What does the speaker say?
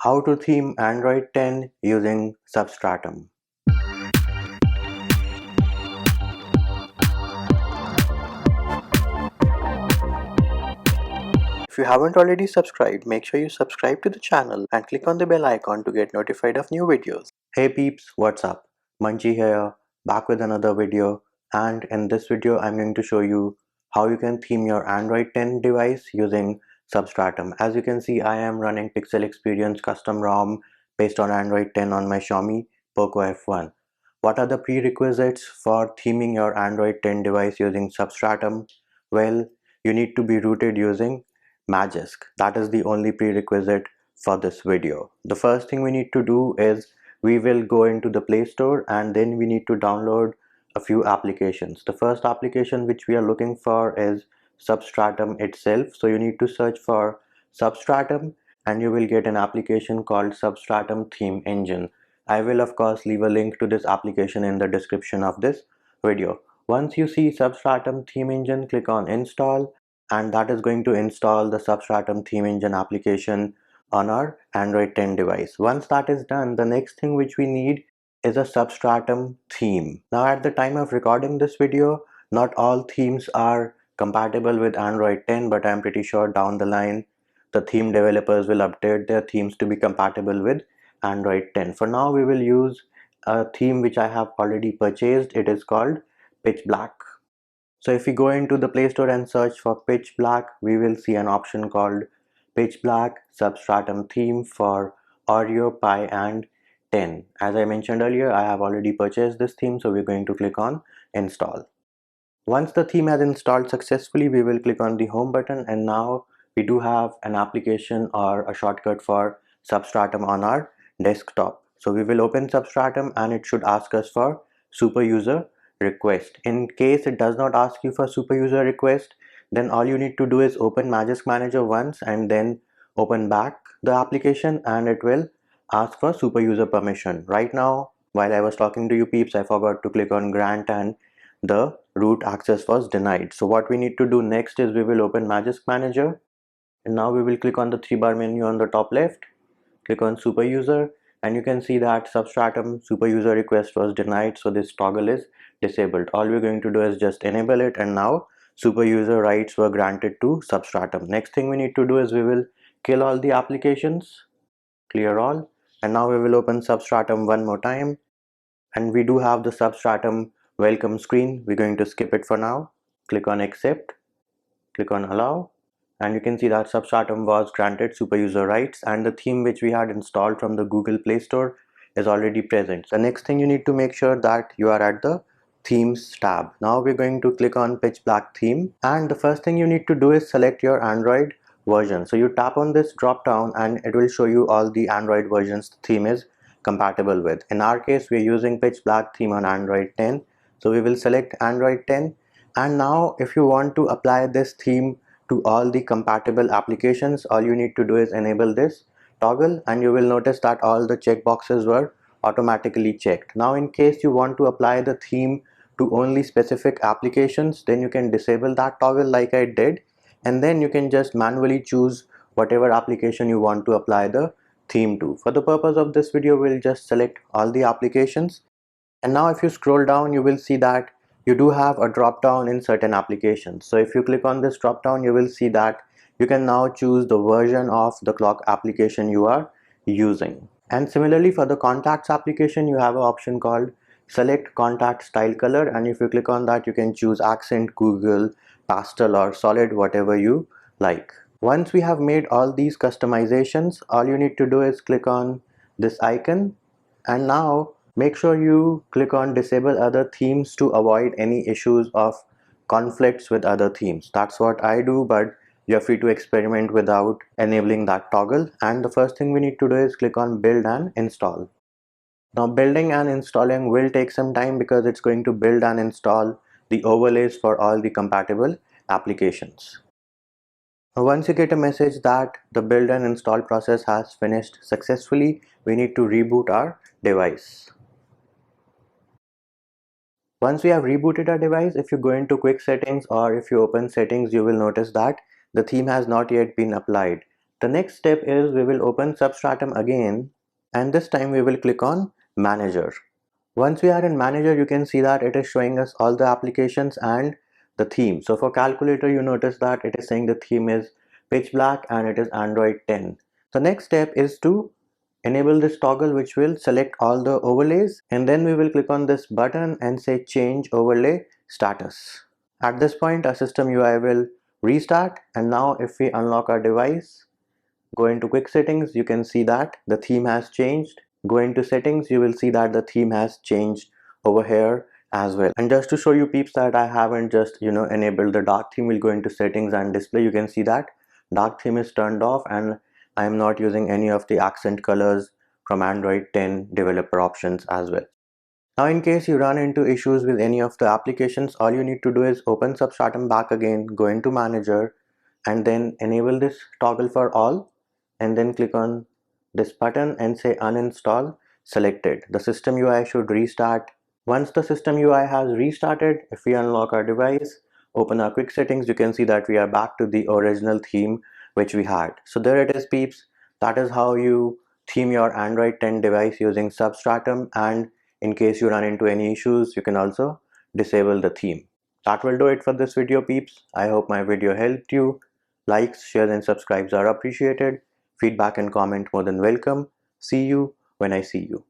How to theme Android 10 using Substratum. If you haven't already subscribed, make sure you subscribe to the channel and click on the bell icon to get notified of new videos. Hey peeps, what's up? Munchie here, back with another video, and in this video I'm going to show you how you can theme your Android 10 device using Substratum. As you can see, I am running Pixel Experience custom ROM based on Android 10 on my Xiaomi Poco F1. What are the prerequisites for theming your Android 10 device using Substratum? Well, you need to be rooted using Magisk. That is the only prerequisite for this video. The first thing we need to do is we will go into the Play Store and then we need to download a few applications. The first application which we are looking for is Substratum itself. So you need to search for Substratum and you will get an application called Substratum Theme Engine. I will of course leave a link to this application in the description of this video. Once you see Substratum Theme Engine, click on Install, and that is going to install the Substratum Theme Engine application on our Android 10 device. Once that is done, the next thing which we need is a Substratum theme. Now at the time of recording this video, not all themes are compatible with Android 10, but I'm pretty sure down the line the theme developers will update their themes to be compatible with Android 10. For now we will use a theme which I have already purchased. It is called Pitch Black. So if we go into the Play Store and search for Pitch Black, we will see an option called Pitch Black Substratum theme for Oreo, Pi and 10. As I mentioned earlier, I have already purchased this theme, so we're going to click on Install. Once the theme has installed successfully, we will click on the Home button, and now we do have an application or a shortcut for Substratum on our desktop. So we will open Substratum and it should ask us for super user request. In case it does not ask you for super user request, then all you need to do is open Magisk Manager once and then open back the application and it will ask for super user permission. Right now, while I was talking to you peeps, I forgot to click on grant and the root access was denied. So what we need to do next is we will open Magisk Manager, and now we will click on the 3-bar menu on the top left, click on super user, and you can see that Substratum super user request was denied, so this toggle is disabled. All we're going to do is just enable it, and now super user rights were granted to Substratum. Next thing we need to do is we will kill all the applications, clear all, and now we will open Substratum one more time, and we do have the Substratum welcome screen. We're going to skip it for now. Click on accept, click on allow, and you can see that Substratum was granted super user rights and the theme which we had installed from the Google Play Store is already present. The next thing you need to make sure that you are at the themes tab. Now we're going to click on Pitch Black theme, and the first thing you need to do is select your Android version. So you tap on this drop down and it will show you all the Android versions the theme is compatible with. In our case, we're using Pitch Black theme on Android 10, so we will select Android 10. And now if you want to apply this theme to all the compatible applications, all you need to do is enable this toggle and you will notice that all the checkboxes were automatically checked. Now in case you want to apply the theme to only specific applications, then you can disable that toggle like I did, and then you can just manually choose whatever application you want to apply the theme to. For the purpose of this video, we'll just select all the applications, and now if you scroll down you will see that you do have a drop down in certain applications. So if you click on this drop down, you will see that you can now choose the version of the clock application you are using. And similarly for the contacts application, you have an option called select contact style color, and if you click on that you can choose accent, Google, pastel or solid, whatever you like. Once we have made all these customizations, all you need to do is click on this icon, and now make sure you click on disable other themes to avoid any issues of conflicts with other themes. That's what I do, but you're free to experiment without enabling that toggle. And the first thing we need to do is click on build and install. Now building and installing will take some time because it's going to build and install the overlays for all the compatible applications. Once you get a message that the build and install process has finished successfully, we need to reboot our device. Once we have rebooted our device, if you go into quick settings or if you open settings, you will notice that the theme has not yet been applied. The next step is we will open Substratum again, and this time we will click on Manager. Once we are in Manager, you can see that it is showing us all the applications and the theme. So for calculator, you notice that it is saying the theme is pitch black and it is Android 10. The next step is to enable this toggle which will select all the overlays, and then we will click on this button and say change overlay status. At this point, our system UI will restart, and now if we unlock our device, go into quick settings, you can see that the theme has changed. Go into settings, you will see that the theme has changed over here as well. And just to show you peeps that I haven't just enabled the dark theme, we'll go into settings and display. You can see that dark theme is turned off and I am not using any of the accent colors from Android 10 developer options as well. Now in case you run into issues with any of the applications, all you need to do is open Substratum back again, go into Manager, and then enable this toggle for all, and then click on this button and say uninstall selected. The system UI should restart. Once the system UI has restarted, if we unlock our device, open our quick settings, you can see that we are back to the original theme which we had. So there it is peeps. That is how you theme your Android 10 device using Substratum, and in case you run into any issues, you can also disable the theme. That will do it for this video peeps. I hope my video helped you. Likes, shares and subscribes are appreciated. Feedback and comment more than welcome. See you when I see you.